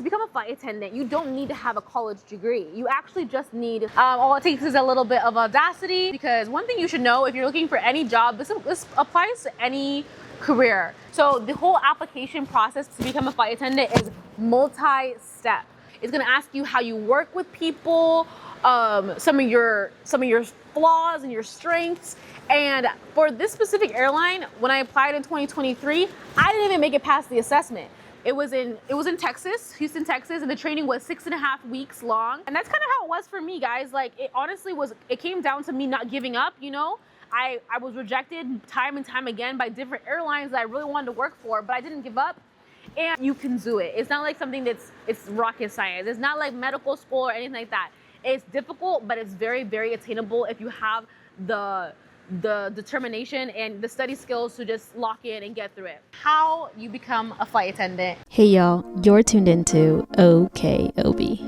to become a flight attendant, you don't need to have a college degree. You actually just need, all it takes is a little bit of audacity, because one thing you should know if you're looking for any job, this applies to any career. So the whole application process to become a flight attendant is multi-step. It's gonna ask you how you work with people, some of your flaws and your strengths. And for this specific airline, when I applied in 2023, I didn't even make it past the assessment. It was in Texas, Houston, Texas, and the training was 6.5 weeks long. And that's kind of how it was for me, guys. Like, it honestly it came down to me not giving up, you know? I was rejected time and time again by different airlines that I really wanted to work for, but I didn't give up. And you can do it. It's not like something it's rocket science. It's not like medical school or anything like that. It's difficult, but it's very, very attainable if you have the determination and the study skills to just lock in and get through it. How you become a flight attendant. Hey y'all, you're tuned into OKOB.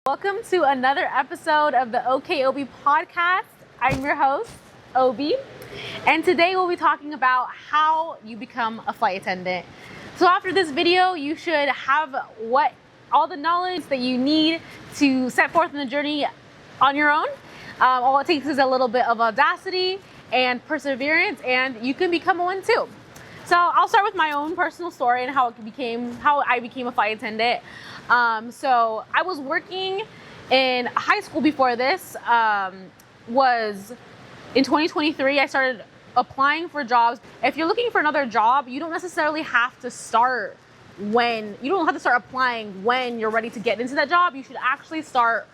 Welcome to another episode of the OKOB podcast. I'm your host, Obi, and today we'll be talking about how you become a flight attendant. So after this video, you should have all the knowledge that you need to set forth in the journey on your own. All it takes is a little bit of audacity and perseverance, and you can become one too. So I'll start with my own personal story and how I became a flight attendant. So I was working in high school before this. Was in 2023, I started applying for jobs. If you're looking for another job, you don't necessarily have to start applying when you're ready to get into that job. You should actually start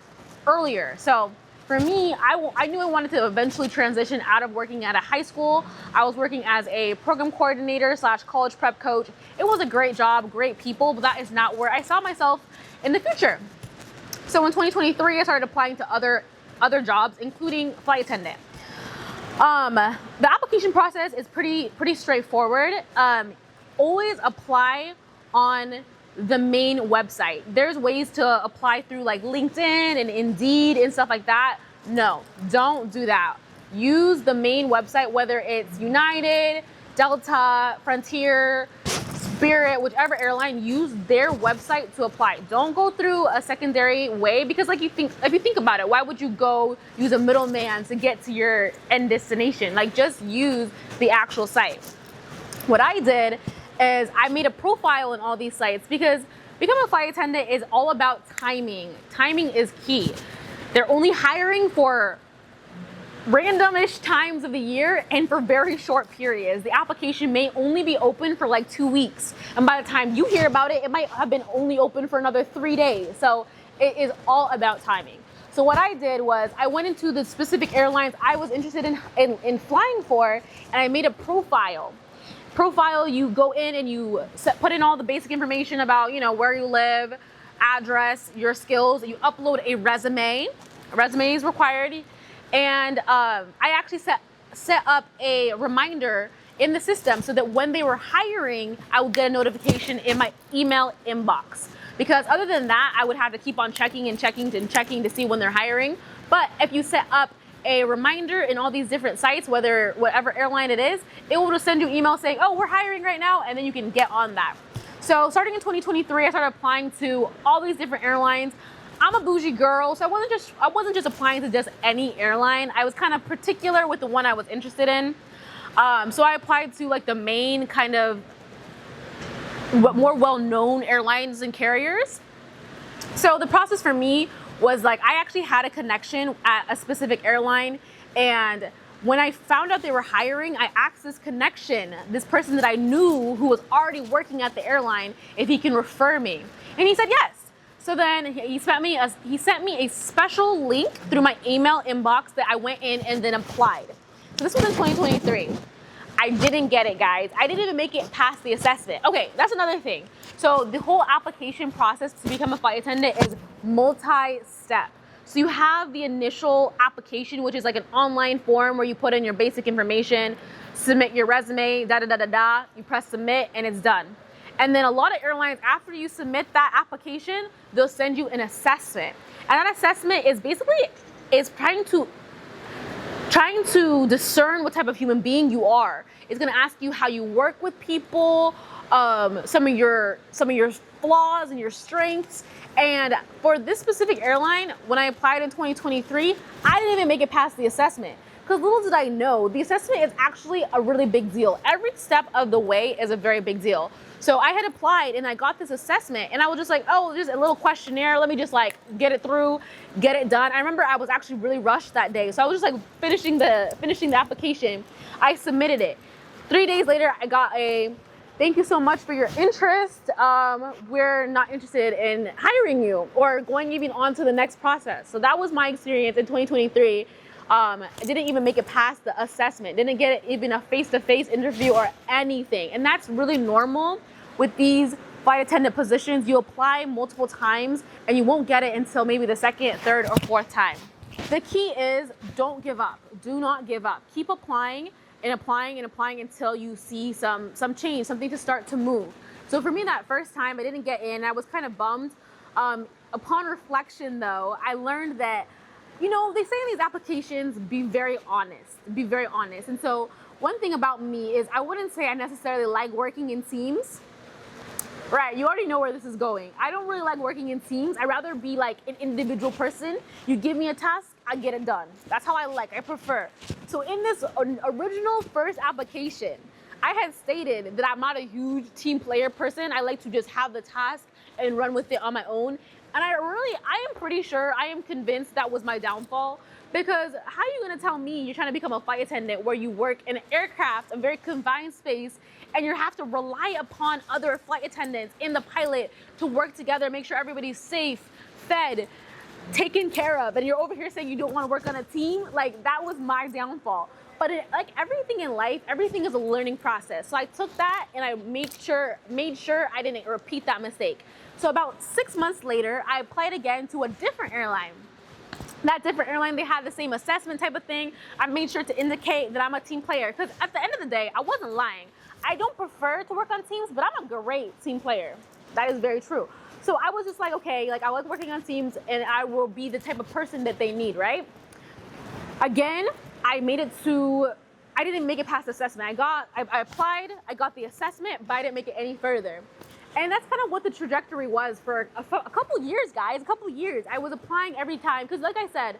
earlier. So for me, I knew I wanted to eventually transition out of working at a high school. I was working as a program coordinator / college prep coach. It was a great job, great people, but that is not where I saw myself in the future. So in 2023, I started applying to other jobs, including flight attendant. The application process is pretty straightforward. Always apply on the main website. There's ways to apply through like LinkedIn and Indeed and stuff like that. No, don't do that. Use the main website, whether it's United, Delta, Frontier, Spirit, whichever airline, use their website to apply. Don't go through a secondary way, because if you think about it, why would you go use a middleman to get to your end destination? Like, just use the actual site. What I did is I made a profile in all these sites, because becoming a flight attendant is all about timing. Timing is key. They're only hiring for randomish times of the year and for very short periods. The application may only be open for like 2 weeks. And by the time you hear about it, it might have been only open for another 3 days. So it is all about timing. So what I did was I went into the specific airlines I was interested in flying for, and I made a profile. You go in and you put in all the basic information about, where you live, address, your skills. You upload a resume. A resume is required. And I actually set up a reminder in the system so that when they were hiring, I would get a notification in my email inbox. Because other than that, I would have to keep on checking to see when they're hiring. But if you set up a reminder in all these different sites, whatever airline it is, it will just send you an email saying, oh, we're hiring right now, and then you can get on that. So starting in 2023, I started applying to all these different airlines. I'm a bougie girl, so I wasn't just applying to just any airline. I was kind of particular with the one I was interested in. So I applied to like the main kind of more well-known airlines and carriers. So the process for me was like, I actually had a connection at a specific airline, and when I found out they were hiring, I asked this person that I knew who was already working at the airline, if he can refer me, and he said yes. So then he sent me a special link through my email inbox that I went in and then applied. So this was in 2023. I didn't get it, guys. I didn't even make it past the assessment. Okay, that's another thing. So the whole application process to become a flight attendant is multi-step. So you have the initial application, which is like an online form where you put in your basic information, submit your resume, you press submit, and it's done. And then a lot of airlines, after you submit that application, they'll send you an assessment. And that assessment is basically trying to discern what type of human being you are. It's gonna ask you how you work with people, some of your flaws and your strengths. And for this specific airline, when I applied in 2023, I didn't even make it past the assessment. Because little did I know, the assessment is actually a really big deal. Every step of the way is a very big deal. So I had applied and I got this assessment and I was just like, oh, just a little questionnaire. Let me just like get it through, get it done. I remember I was actually really rushed that day. So I was just like finishing the application. I submitted it. 3 days later, I got a thank you so much for your interest. We're not interested in hiring you or going even on to the next process. So that was my experience in 2023. I didn't even make it past the assessment, didn't get even a face-to-face interview or anything. And that's really normal with these flight attendant positions. You apply multiple times and you won't get it until maybe the second, third, or fourth time. The key is don't give up. Do not give up. Keep applying and applying and applying until you see some change, something to start to move. So for me, that first time I didn't get in, I was kind of bummed. Upon reflection though, I learned that, you know, they say in these applications, be very honest. And so one thing about me is I wouldn't say I necessarily like working in teams. Right, you already know where this is going. I don't really like working in teams. I'd rather be like an individual person. You give me a task, I get it done. That's how I prefer. So in this original first application, I had stated that I'm not a huge team player person. I like to just have the task and run with it on my own. And I am pretty sure, I am convinced that was my downfall. Because how are you gonna tell me you're trying to become a flight attendant where you work in an aircraft, a very confined space, and you have to rely upon other flight attendants in the pilot to work together, make sure everybody's safe, fed, taken care of, and you're over here saying you don't want to work on a team? Like, that was my downfall. But like everything in life, everything is a learning process. So I took that and I made sure I didn't repeat that mistake. So about 6 months later, I applied again to a different airline. That different airline, they had the same assessment type of thing. I made sure to indicate that I'm a team player, because at the end of the day, I wasn't lying. I don't prefer to work on teams, but I'm a great team player. That is very true. So I was just like, okay, like I like working on teams and I will be the type of person that they need, right? Again, I didn't make it past the assessment. I applied, I got the assessment, but I didn't make it any further. And that's kind of what the trajectory was for a couple years, guys, a couple years. I was applying every time, because like I said,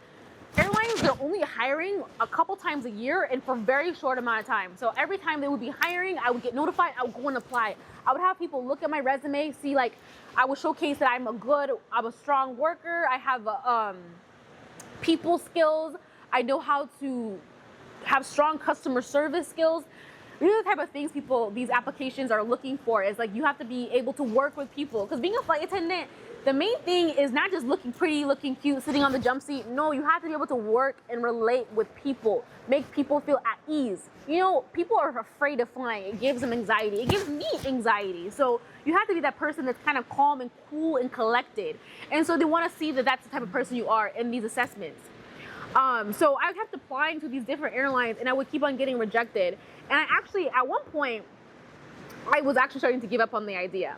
airlines, they're only hiring a couple times a year and for a very short amount of time. So every time they would be hiring, I would get notified, I would go and apply. I would have people look at my resume, see like, I would showcase that I'm a strong worker, I have people skills, I know how to have strong customer service skills. These are the type of things these applications are looking for, is like you have to be able to work with people. Because being a flight attendant, the main thing is not just looking pretty, looking cute, sitting on the jump seat. No, you have to be able to work and relate with people, make people feel at ease. You know, people are afraid of flying. It gives them anxiety. It gives me anxiety. So you have to be that person that's kind of calm and cool and collected. And so they want to see that that's the type of person you are in these assessments. So I kept applying to these different airlines and I would keep on getting rejected. And at one point, I was actually starting to give up on the idea.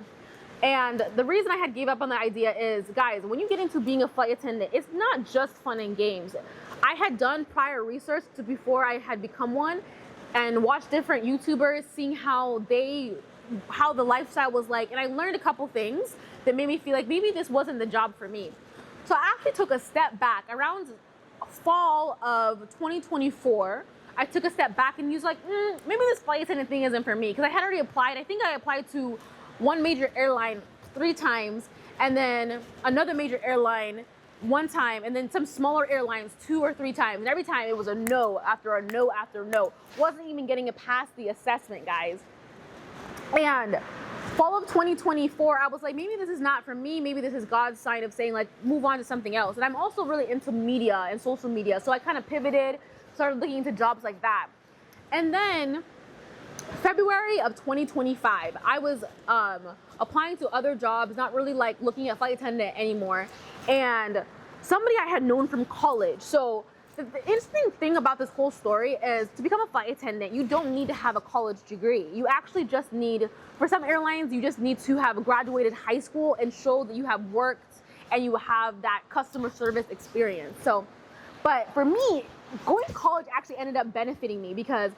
And the reason I had gave up on the idea is, guys, when you get into being a flight attendant, it's not just fun and games. I had done prior research before I had become one and watched different YouTubers, seeing how the lifestyle was like. And I learned a couple things that made me feel like maybe this wasn't the job for me. So I actually took a step back around fall of 2024. I took a step back and was like, maybe this flight attendant thing isn't for me, because I had already applied. I think I applied to one major airline 3 times, and then another major airline 1 time, and then some smaller airlines 2 or 3 times. And every time it was a no after a no after no. Wasn't even getting it past the assessment, guys. And fall of 2024, I was like, maybe this is not for me. Maybe this is God's sign of saying, like, move on to something else. And I'm also really into media and social media. So I kind of pivoted, started looking into jobs like that. And then February of 2025, I was applying to other jobs, not really like looking at flight attendant anymore. And somebody I had known from college. So the interesting thing about this whole story is to become a flight attendant, you don't need to have a college degree. You actually just need, for some airlines, you just need to have graduated high school and show that you have worked and you have that customer service experience. So, but for me, going to college actually ended up benefiting me because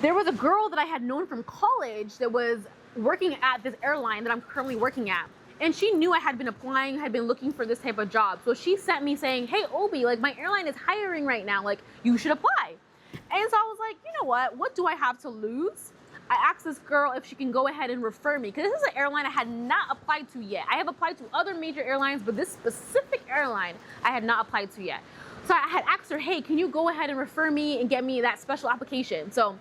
there was a girl that I had known from college that was working at this airline that I'm currently working at. And she knew I had been applying, had been looking for this type of job. So she sent me saying, hey, Obi, like my airline is hiring right now. Like you should apply. And so I was like, you know what do I have to lose? I asked this girl if she can go ahead and refer me, because this is an airline I had not applied to yet. I have applied to other major airlines, but this specific airline I had not applied to yet. So I had asked her, hey, can you go ahead and refer me and get me that special application? So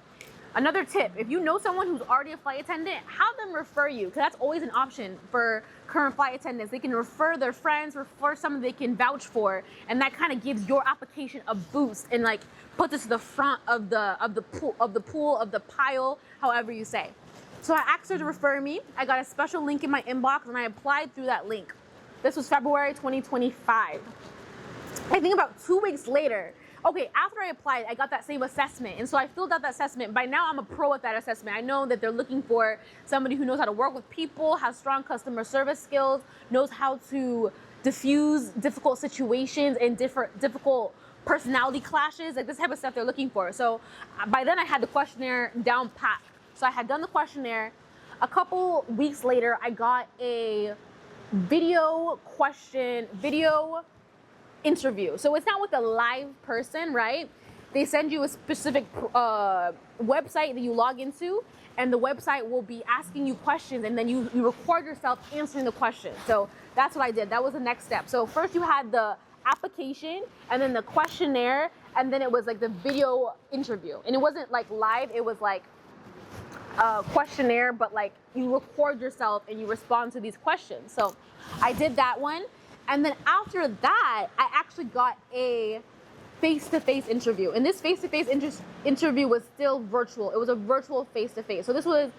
another tip, if you know someone who's already a flight attendant, have them refer you, because that's always an option for current flight attendants. They can refer their friends, refer someone they can vouch for, and that kind of gives your application a boost and like puts it to the front of the pile, however you say. So I asked her to refer me. I got a special link in my inbox and I applied through that link. This was February 2025. I think about 2 weeks later, okay, after I applied, I got that same assessment. And so I filled out that assessment. By now, I'm a pro at that assessment. I know that they're looking for somebody who knows how to work with people, has strong customer service skills, knows how to diffuse difficult situations and difficult personality clashes, like this type of stuff they're looking for. So by then, I had the questionnaire down pat. So I had done the questionnaire. A couple weeks later, I got a video interview. So it's not with a live person, right? They send you a specific website that you log into, and the website will be asking you questions, and then you record yourself answering the questions. So that's what I did. That was the next step. So first you had the application, and then the questionnaire, and then it was like the video interview. And it wasn't like live, it was like a questionnaire, but like you record yourself and you respond to these questions. So I did that one. And then after that, I actually got a face-to-face interview. And this face-to-face interview was still virtual. It was a virtual face-to-face. So this was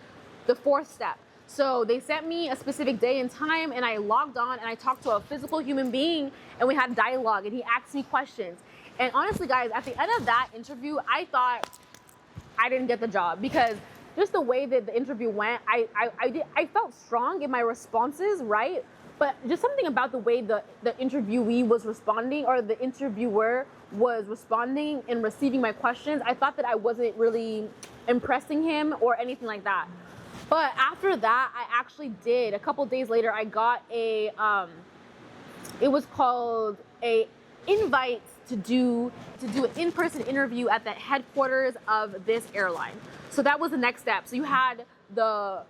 the fourth step. So they sent me a specific day and time, and I logged on and I talked to a physical human being, and we had dialogue, and he asked me questions. And honestly, guys, at the end of that interview, I thought I didn't get the job, because just the way that the interview went, I felt strong in my responses, right? But just something about the way the interviewee was responding, or the interviewer was responding and receiving my questions, I thought that I wasn't really impressing him or anything like that. But after that, I actually did. A couple days later, I got a, it was called a invite to do an in-person interview at the headquarters of this airline. So that was the next step. So you had the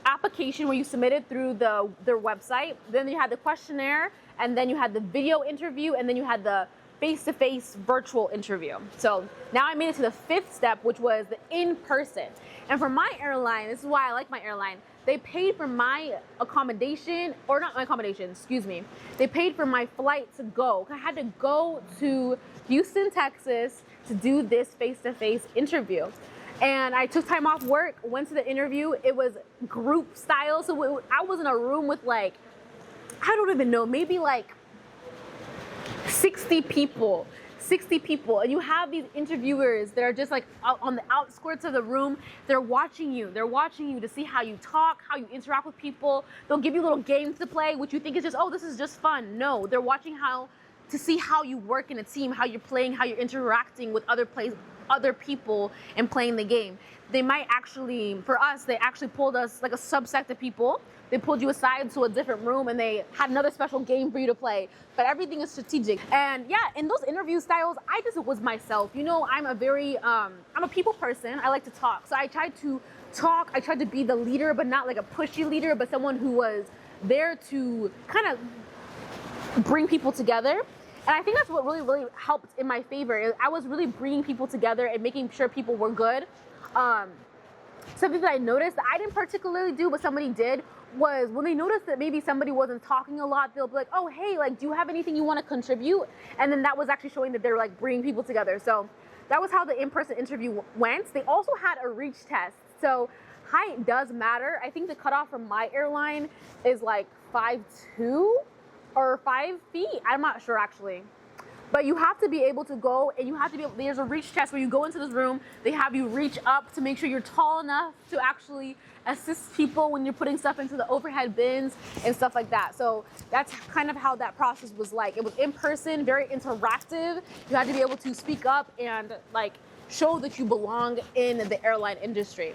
application where you submitted through their website, then you had the questionnaire, and then you had the video interview, and then you had the face-to-face virtual interview. So now I made it to the fifth step, which was the in-person. And for my airline, this is why I like my airline, they paid for my accommodation, or not my accommodation, excuse me. They paid for my flight to go. I had to go to Houston, Texas to do this face-to-face interview. And I took time off work, went to the interview. It was group style. So I was in a room with like, I don't even know, maybe like 60 people. And you have these interviewers that are just like on the outskirts of the room. They're watching you to see how you talk, how you interact with people. They'll give you little games to play, which you think is just, oh, this is just fun. No, they're watching to see how you work in a team, how you're playing, how you're interacting with other people and playing the game. They might actually, for us, they actually pulled us like a subset of people. They pulled you aside to a different room and they had another special game for you to play. But everything is strategic. And yeah, in those interview styles, I just was myself. You know, I'm a people person. I like to talk. So I tried to talk. I tried to be the leader, but not like a pushy leader, but someone who was there to kind of bring people together. And I think that's what really, really helped in my favor. I was really bringing people together and making sure people were good. Something that I noticed that I didn't particularly do, but somebody did, was when they noticed that maybe somebody wasn't talking a lot, they'll be like, oh, hey, like, do you have anything you want to contribute? And then that was actually showing that they're like bringing people together. So that was how the in-person interview went. They also had a reach test. So height does matter. I think the cutoff from my airline is like 5'2" or 5 feet. I'm not sure actually. But you have to be able to go, and you have to be able, there's a reach test where you go into this room, they have you reach up to make sure you're tall enough to actually assist people when you're putting stuff into the overhead bins and stuff like that. So that's kind of how that process was like. It was in person, very interactive. You had to be able to speak up and like show that you belong in the airline industry.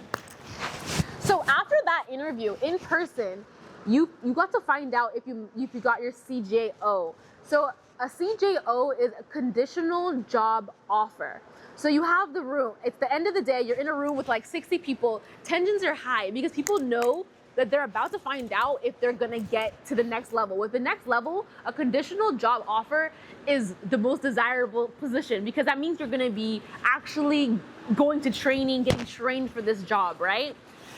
So after that interview in person, you got to find out if you got your CJO. So a CJO is a conditional job offer. So you have the room. It's the end of the day. You're in a room with like 60 people. Tensions are high because people know that they're about to find out if they're gonna get to the next level. With the next level, a conditional job offer is the most desirable position because that means you're gonna be actually going to training, getting trained for this job, right?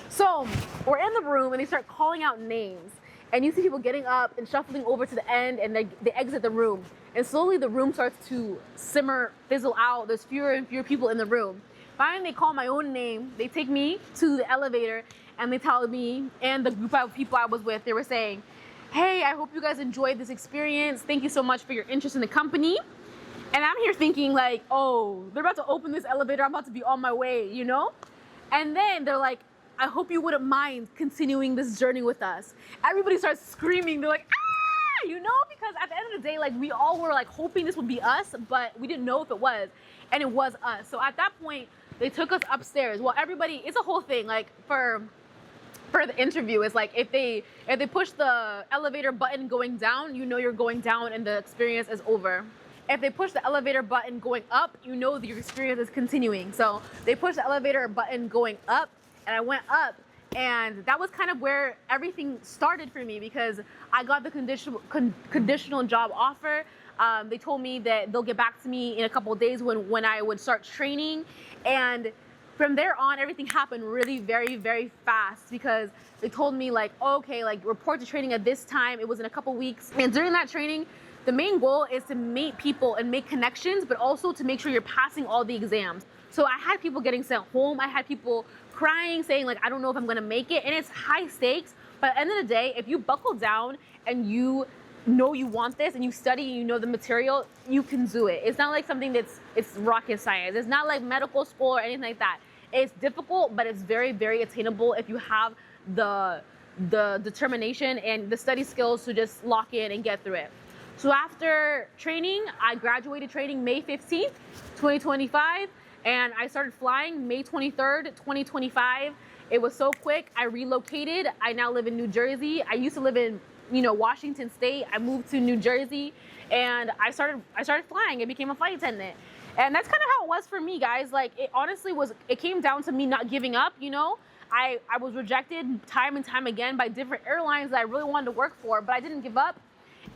So we're in the room and they start calling out names. And you see people getting up and shuffling over to the end and they exit the room. And slowly the room starts to simmer, fizzle out. There's fewer and fewer people in the room. Finally, they call my own name. They take me to the elevator and they tell me and the group of people I was with, they were saying, hey, I hope you guys enjoyed this experience. Thank you so much for your interest in the company. And I'm here thinking like, oh, they're about to open this elevator. I'm about to be on my way, you know? And then they're like, I hope you wouldn't mind continuing this journey with us. Everybody starts screaming. They're like, ah, you know, because at the end of the day, like we all were like hoping this would be us, but we didn't know if it was, and it was us. So at that point, they took us upstairs. Well, everybody, it's a whole thing. Like for the interview, it's like if they push the elevator button going down, you know you're going down and the experience is over. If they push the elevator button going up, you know that your experience is continuing. So they push the elevator button going up. And I went up, and that was kind of where everything started for me because I got the conditional job offer. They told me that they'll get back to me in a couple of days when I would start training. And from there on, everything happened really very, very fast because they told me like, okay, like report to training at this time. It was in a couple weeks. And during that training, the main goal is to meet people and make connections, but also to make sure you're passing all the exams. So I had people getting sent home. I had people crying, saying like, I don't know if I'm gonna make it. And it's high stakes, but at the end of the day, if you buckle down and you know you want this and you study and you know the material, you can do it. It's not like something it's rocket science. It's not like medical school or anything like that. It's difficult, but it's very, very attainable if you have the determination and the study skills to just lock in and get through it. So after training, I graduated training May 15th, 2025. And I started flying May 23rd, 2025. It was so quick. I relocated. I now live in New Jersey. I used to live in, Washington State. I moved to New Jersey and I started flying. I became a flight attendant. And that's kind of how it was for me, guys. Like it honestly it came down to me not giving up, I was rejected time and time again by different airlines that I really wanted to work for, but I didn't give up.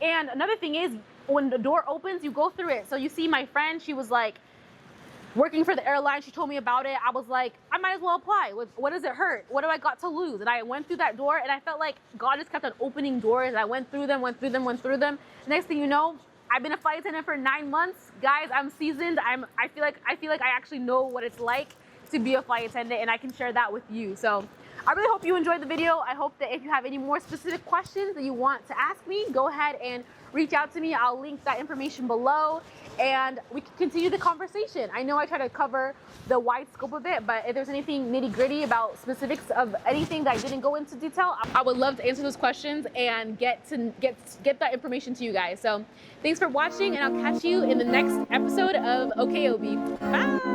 And another thing is when the door opens, you go through it. So you see my friend, she was like, working for the airline, she told me about it. I was like, I might as well apply. What does it hurt? What do I got to lose? And I went through that door and I felt like God just kept on opening doors. And I went through them. Next thing you know, I've been a flight attendant for 9 months. Guys, I'm seasoned. I feel like I actually know what it's like to be a flight attendant and I can share that with you. So I really hope you enjoyed the video. I hope that if you have any more specific questions that you want to ask me, go ahead and reach out to me. I'll link that information below and we can continue the conversation. I know I try to cover the wide scope of it, but if there's anything nitty gritty about specifics of anything that I didn't go into detail, I would love to answer those questions and get that information to you guys. So thanks for watching and I'll catch you in the next episode of OKOB. Bye.